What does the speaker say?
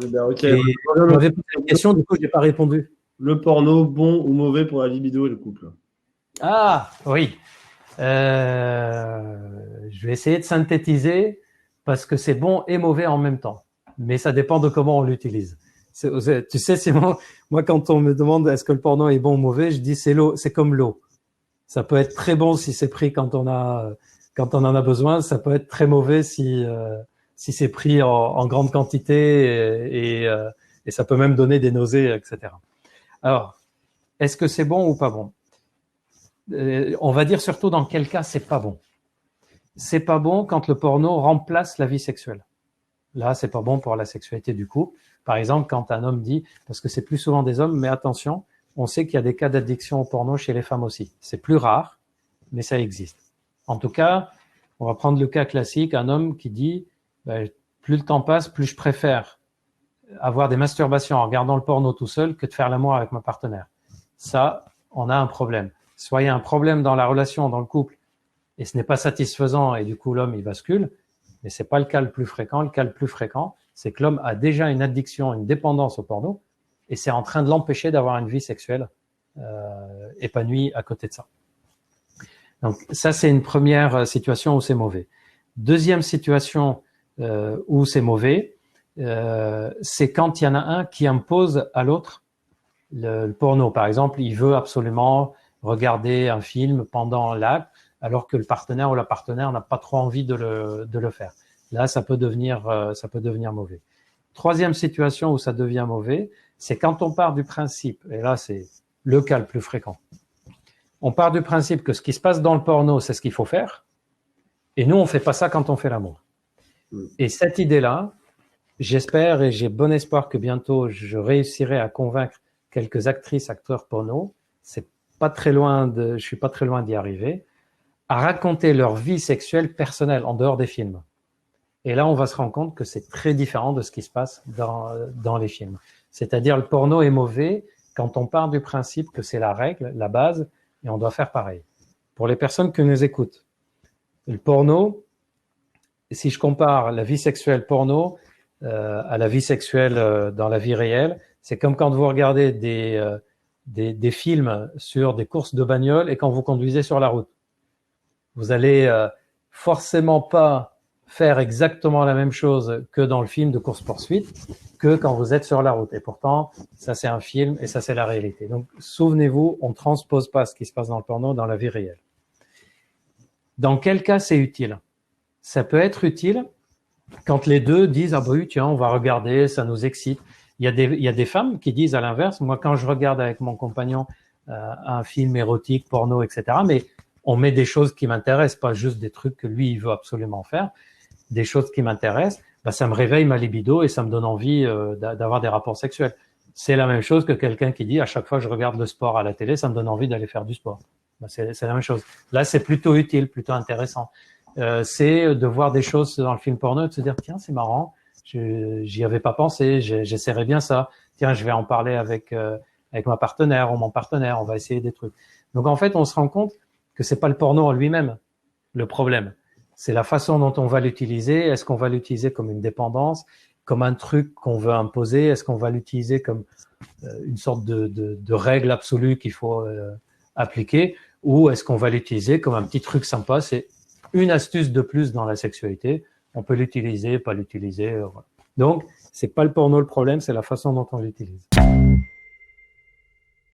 c'est bien, ok. Et on m'avait posé une question, du coup, je n'ai pas répondu. Le porno, bon ou mauvais pour la libido et le couple? Ah, oui. Je vais essayer de synthétiser parce que c'est bon et mauvais en même temps. Mais ça dépend de comment on l'utilise. Tu sais, Simon, moi, quand on me demande est-ce que le porno est bon ou mauvais, je dis c'est comme l'eau. Ça peut être très bon si c'est pris quand on en a besoin. Ça peut être très mauvais si c'est pris en grande quantité et ça peut même donner des nausées, etc. Alors, est-ce que c'est bon ou pas bon? On va dire surtout dans quel cas c'est pas bon. C'est pas bon quand le porno remplace la vie sexuelle. Là, c'est pas bon pour la sexualité du couple. Par exemple, quand un homme dit, parce que c'est plus souvent des hommes, mais attention, on sait qu'il y a des cas d'addiction au porno chez les femmes aussi. C'est plus rare, mais ça existe. En tout cas, on va prendre le cas classique, un homme qui dit, plus le temps passe, plus je préfère avoir des masturbations en regardant le porno tout seul que de faire l'amour avec ma partenaire. Ça, on a un problème. Soit il y a un problème dans la relation, dans le couple, et ce n'est pas satisfaisant, et du coup l'homme il bascule, mais c'est pas le cas le plus fréquent. Le cas le plus fréquent, c'est que l'homme a déjà une addiction, une dépendance au porno, et c'est en train de l'empêcher d'avoir une vie sexuelle épanouie à côté de ça. Donc ça, c'est une première situation où c'est mauvais. Deuxième situation où c'est mauvais, c'est quand il y en a un qui impose à l'autre le porno. Par exemple, il veut absolument regarder un film pendant l'acte, alors que le partenaire ou la partenaire n'a pas trop envie de le faire. Là, ça peut devenir mauvais. Troisième situation où ça devient mauvais, c'est quand on part du principe, et là c'est le cas le plus fréquent, on part du principe que ce qui se passe dans le porno, c'est ce qu'il faut faire, et nous on fait pas ça quand on fait l'amour. Et cette idée-là, j'espère et j'ai bon espoir que bientôt je réussirai à convaincre quelques actrices, acteurs porno, je suis pas très loin d'y arriver, à raconter leur vie sexuelle personnelle en dehors des films. Et là, on va se rendre compte que c'est très différent de ce qui se passe dans les films. C'est-à-dire, le porno est mauvais quand on part du principe que c'est la règle, la base, et on doit faire pareil. Pour les personnes qui nous écoutent, le porno, si je compare la vie sexuelle porno à la vie sexuelle dans la vie réelle, c'est comme quand vous regardez des films sur des courses de bagnole et quand vous conduisez sur la route. Vous allez forcément pas faire exactement la même chose que dans le film de course-poursuite, que quand vous êtes sur la route. Et pourtant, ça c'est un film et ça c'est la réalité. Donc, souvenez-vous, on ne transpose pas ce qui se passe dans le porno dans la vie réelle. Dans quel cas c'est utile? Ça peut être utile quand les deux disent « Ah bah oui, tiens, on va regarder, ça nous excite ». Il y a des femmes qui disent à l'inverse, moi quand je regarde avec mon compagnon un film érotique, porno, etc., mais on met des choses qui m'intéressent, pas juste des trucs que lui, il veut absolument faire, des choses qui m'intéressent, ça me réveille ma libido et ça me donne envie d'avoir des rapports sexuels. C'est la même chose que quelqu'un qui dit à chaque fois que je regarde le sport à la télé, ça me donne envie d'aller faire du sport. C'est la même chose. Là, c'est plutôt utile, plutôt intéressant. C'est de voir des choses dans le film porno et de se dire tiens, c'est marrant, j'y avais pas pensé, j'essaierai bien ça. Tiens, je vais en parler avec ma partenaire ou mon partenaire, on va essayer des trucs. Donc en fait, on se rend compte que c'est pas le porno en lui-même le problème. C'est la façon dont on va l'utiliser. Est-ce qu'on va l'utiliser comme une dépendance, comme un truc qu'on veut imposer? Est-ce qu'on va l'utiliser comme une sorte de règle absolue qu'il faut appliquer? Ou est-ce qu'on va l'utiliser comme un petit truc sympa? C'est une astuce de plus dans la sexualité. On peut l'utiliser, pas l'utiliser. Voilà. Donc, c'est pas le porno le problème, c'est la façon dont on l'utilise.